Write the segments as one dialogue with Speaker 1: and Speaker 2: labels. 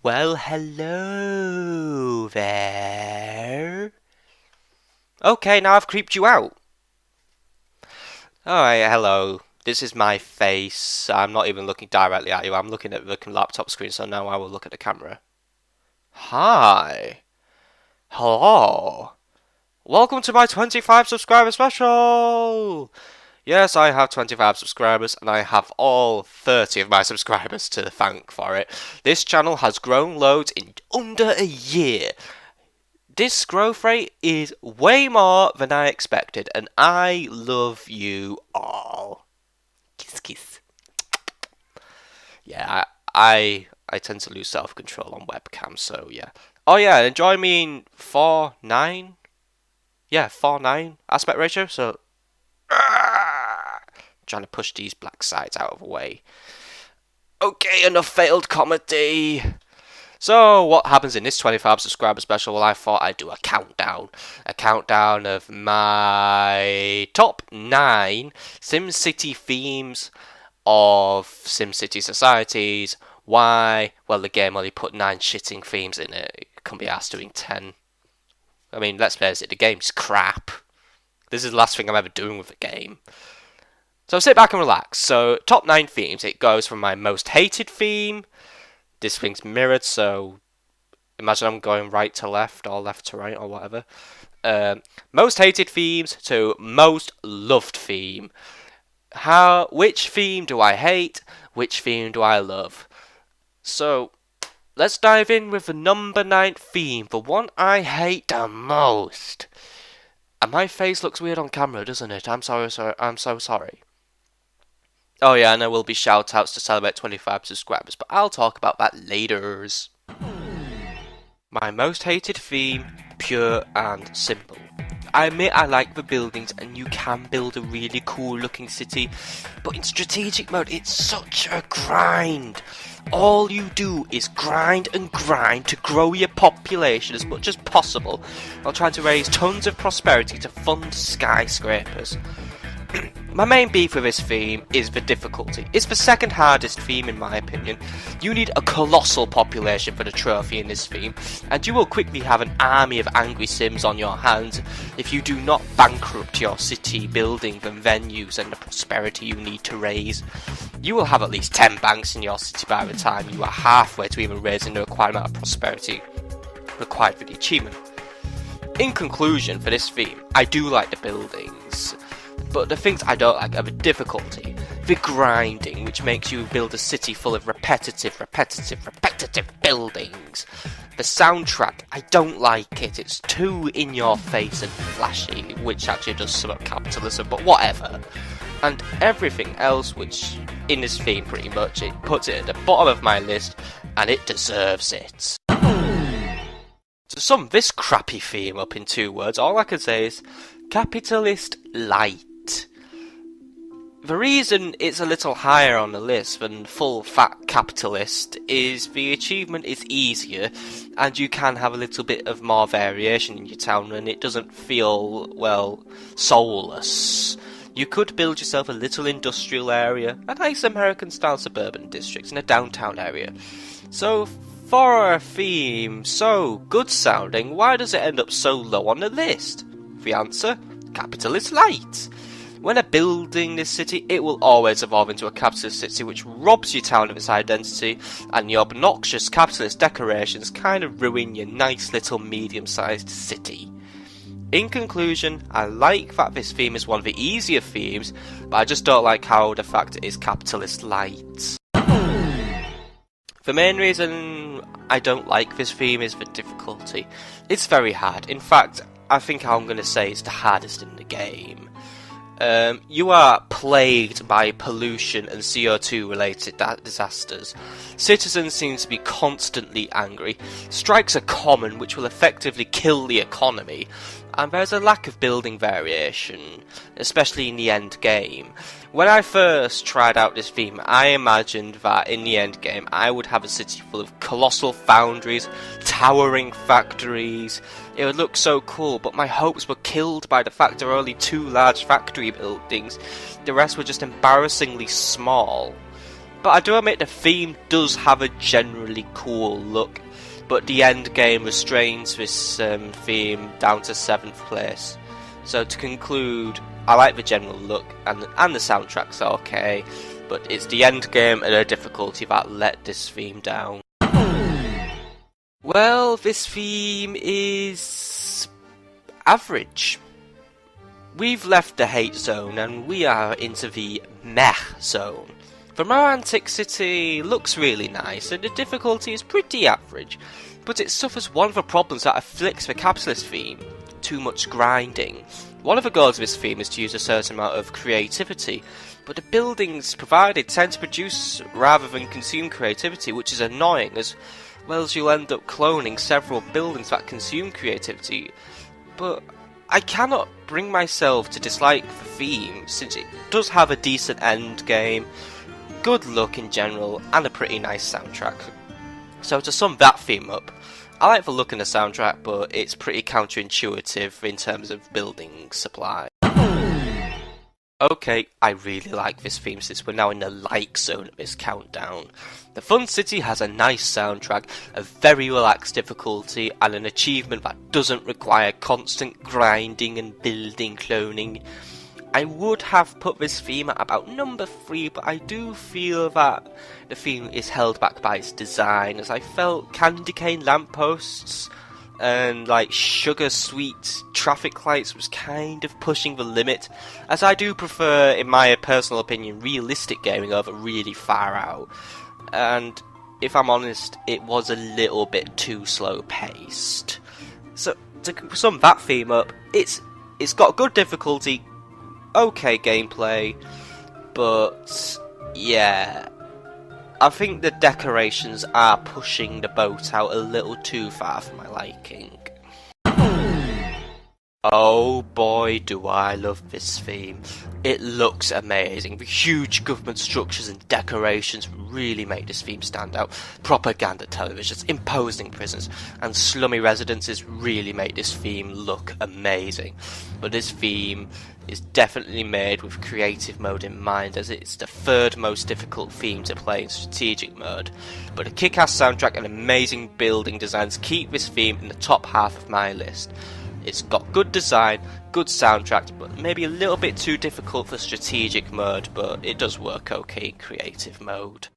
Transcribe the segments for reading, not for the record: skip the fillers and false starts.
Speaker 1: Well, hello there. Okay, now I've creeped you out. Alright, hello. This is my face. I'm not even looking directly at you. I'm looking at the laptop screen, so now I will look at the camera. Hi. Hello. Welcome to my 25 subscriber special! Yes, I have 25 subscribers, and I have all 30 of my subscribers to thank for it. This channel has grown loads in under a year. This growth rate is way more than I expected, and I love you all. Kiss, kiss. Yeah, I tend to lose self-control on webcam, so yeah. Oh yeah, enjoy me in 4:9? Yeah, 4:9 aspect ratio, so... trying to push these black sides out of the way. Okay, enough failed comedy. So, what happens in this 25 subscriber special? Well, I thought I'd do a countdown. A countdown of my top 9 SimCity themes of SimCity societies. Why? Well, the game only put 9 shitting themes in it. It can't be asked doing 10. I mean, let's face it, the game's crap. This is the last thing I'm ever doing with the game. So sit back and relax. So, top 9 themes. It goes from my most hated theme. This thing's mirrored, so imagine I'm going right to left or left to right or whatever. Most hated themes to most loved theme. Which theme do I hate? Which theme do I love? So, let's dive in with the number 9 theme, the one I hate the most. And my face looks weird on camera, doesn't it? I'm so sorry. Oh yeah, and there will be shoutouts to celebrate 25 subscribers, but I'll talk about that later. My most hated theme, pure and simple. I admit I like the buildings and you can build a really cool looking city, but in strategic mode it's such a grind. All you do is grind and grind to grow your population as much as possible while trying to raise tons of prosperity to fund skyscrapers. My main beef with this theme is the difficulty. It's the second hardest theme in my opinion. You need a colossal population for the trophy in this theme, and you will quickly have an army of angry Sims on your hands if you do not bankrupt your city building the venues and the prosperity you need to raise. You will have at least 10 banks in your city by the time you are halfway to even raising the required amount of prosperity required for the achievement. In conclusion, for this theme, I do like the buildings. But the things I don't like are the difficulty, the grinding, which makes you build a city full of repetitive buildings. The soundtrack, I don't like it, it's too in your face and flashy, which actually does some of capitalism, but whatever. And everything else, which in this theme pretty much, it puts it at the bottom of my list, and it deserves it. To sum this crappy theme up in 2 words, all I can say is capitalist light. The reason it's a little higher on the list than full fat capitalist is the achievement is easier and you can have a little bit of more variation in your town and it doesn't feel, well, soulless. You could build yourself a little industrial area, a nice American style suburban district in a downtown area. So for a theme so good sounding, why does it end up so low on the list? The answer? Capitalist light. When building this city, it will always evolve into a capitalist city which robs your town of its identity, and the obnoxious capitalist decorations kind of ruin your nice little medium-sized city. In conclusion, I like that this theme is one of the easier themes, but I just don't like how the fact it is capitalist light. The main reason I don't like this theme is the difficulty. It's very hard. In fact, I think I'm going to say it's the hardest in the game. You are plagued by pollution and CO2 related disasters. Citizens seem to be constantly angry. Strikes are common, which will effectively kill the economy. And there's a lack of building variation, especially in the end game. When I first tried out this theme, I imagined that in the end game I would have a city full of colossal foundries, towering factories. It would look so cool, but my hopes were killed by the fact there were only 2 large factory buildings. The rest were just embarrassingly small. But I do admit the theme does have a generally cool look, but the end game restrains this theme down to 7th place. So to conclude, I like the general look and the soundtrack's okay, but it's the end game and the difficulty that let this theme down. Well, this theme is average. We've left the hate zone and we are into the meh zone. The Romantic City looks really nice and the difficulty is pretty average, but it suffers one of the problems that afflicts the Capitalist theme: too much grinding. One of the goals of this theme is to use a certain amount of creativity, but the buildings provided tend to produce rather than consume creativity, which is annoying, as well as you'll end up cloning several buildings that consume creativity. But I cannot bring myself to dislike the theme, since it does have a decent end game, good look in general, and a pretty nice soundtrack. So to sum that theme up, I like the look in the soundtrack, but it's pretty counterintuitive in terms of building supply. Okay, I really like this theme since we're now in the like zone of this countdown. The Fun City has a nice soundtrack, a very relaxed difficulty, and an achievement that doesn't require constant grinding and building cloning. I would have put this theme at about number 3, but I do feel that the theme is held back by its design, as I felt candy cane lampposts and like sugar sweet traffic lights was kind of pushing the limit, as I do prefer, in my personal opinion, realistic gaming over really far out. And if I'm honest, it was a little bit too slow paced. So to sum that theme up, it's got good difficulty, okay gameplay, but yeah, I think the decorations are pushing the boat out a little too far for my liking. Oh boy, do I love this theme. It looks amazing. The huge government structures and decorations really make this theme stand out. Propaganda televisions, imposing prisons, and slummy residences really make this theme look amazing. But this theme is definitely made with creative mode in mind, as it's the 3rd most difficult theme to play in strategic mode. But a kick-ass soundtrack and amazing building designs keep this theme in the top half of my list. It's got good design, good soundtrack, but maybe a little bit too difficult for strategic mode, but it does work okay in creative mode.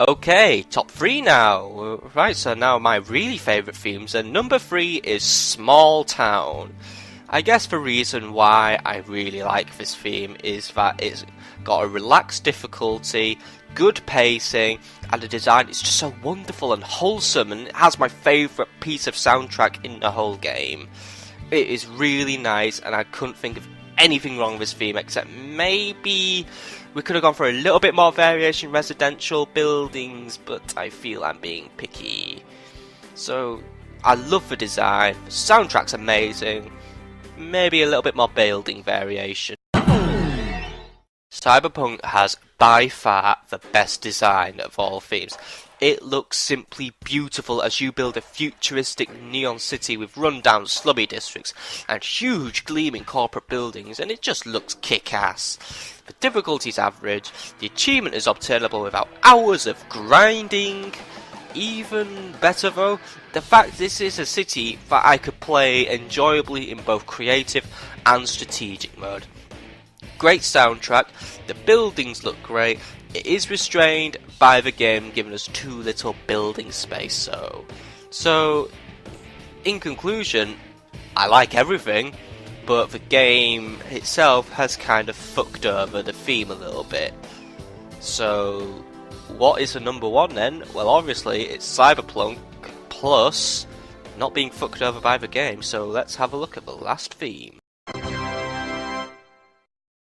Speaker 1: Okay, top 3 now. Right, so now my really favourite themes, and number 3 is Small Town. I guess the reason why I really like this theme is that it's got a relaxed difficulty, good pacing, and the design is just so wonderful and wholesome, and it has my favourite piece of soundtrack in the whole game. It is really nice, and I couldn't think of anything wrong with this theme, except maybe we could have gone for a little bit more variation in residential buildings, but I feel I'm being picky. So, I love the design, the soundtrack's amazing, maybe a little bit more building variation. Cyberpunk has by far the best design of all themes. It looks simply beautiful as you build a futuristic neon city with rundown slummy districts and huge gleaming corporate buildings, and it just looks kick-ass. The difficulty is average, the achievement is obtainable without hours of grinding. Even better though, the fact this is a city that I could play enjoyably in both creative and strategic mode. Great soundtrack, the buildings look great, it is restrained by the game giving us too little building space, so in conclusion, I like everything, but the game itself has kind of fucked over the theme a little bit. So what is the number 1 then? Well, obviously it's Cyberpunk plus not being fucked over by the game, so let's have a look at the last theme.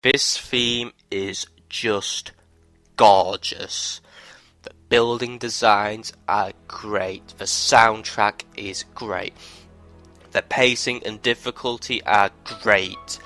Speaker 1: This theme is just gorgeous. The building designs are great, the soundtrack is great, the pacing and difficulty are great.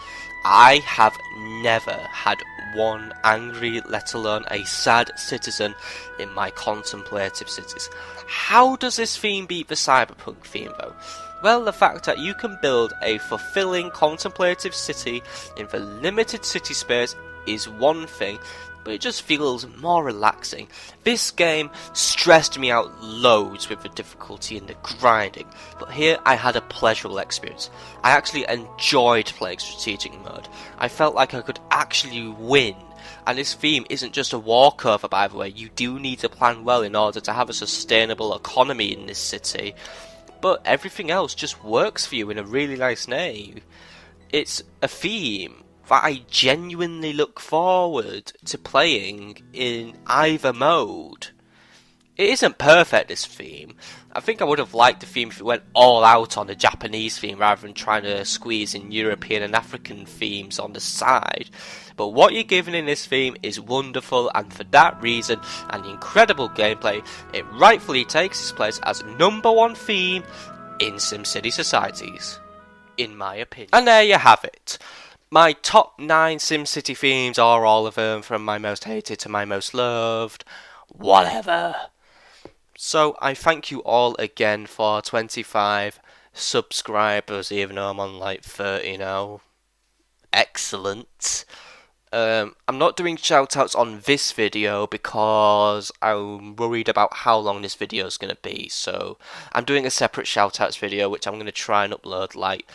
Speaker 1: I have never had one angry, let alone a sad citizen in my contemplative cities. How does this theme beat the Cyberpunk theme though? Well, the fact that you can build a fulfilling contemplative city in the limited city space is one thing, but it just feels more relaxing. This game stressed me out loads with the difficulty and the grinding, but here I had a pleasurable experience. I actually enjoyed playing strategic mode. I felt like I could actually win. And this theme isn't just a walkover, by the way. You do need to plan well in order to have a sustainable economy in this city. But everything else just works for you in a really nice way. It's a theme that I genuinely look forward to playing in either mode. It isn't perfect, this theme. I think I would have liked the theme if it went all out on a Japanese theme rather than trying to squeeze in European and African themes on the side. But what you're given in this theme is wonderful, and for that reason and the incredible gameplay, it rightfully takes its place as #1 theme in SimCity societies, in my opinion. And there you have it. My top 9 SimCity themes, or all of them, from my most hated to my most loved. Whatever. So I thank you all again for 25 subscribers, even though I'm on like 30 now. Excellent. I'm not doing shoutouts on this video because I'm worried about how long this video is going to be. So I'm doing a separate shoutouts video, which I'm going to try and upload like...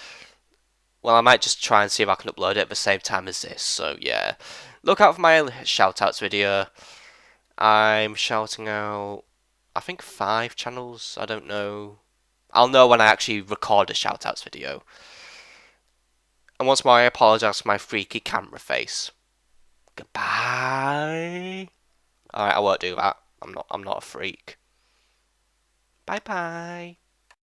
Speaker 1: Well, I might just try and see if I can upload it at the same time as this. So yeah, look out for my shoutouts video. I'm shouting out, I think 5 channels, I don't know. I'll know when I actually record a shoutouts video. And once more, I apologise for my freaky camera face. Goodbye. Alright, I won't do that. I'm not a freak. Bye bye.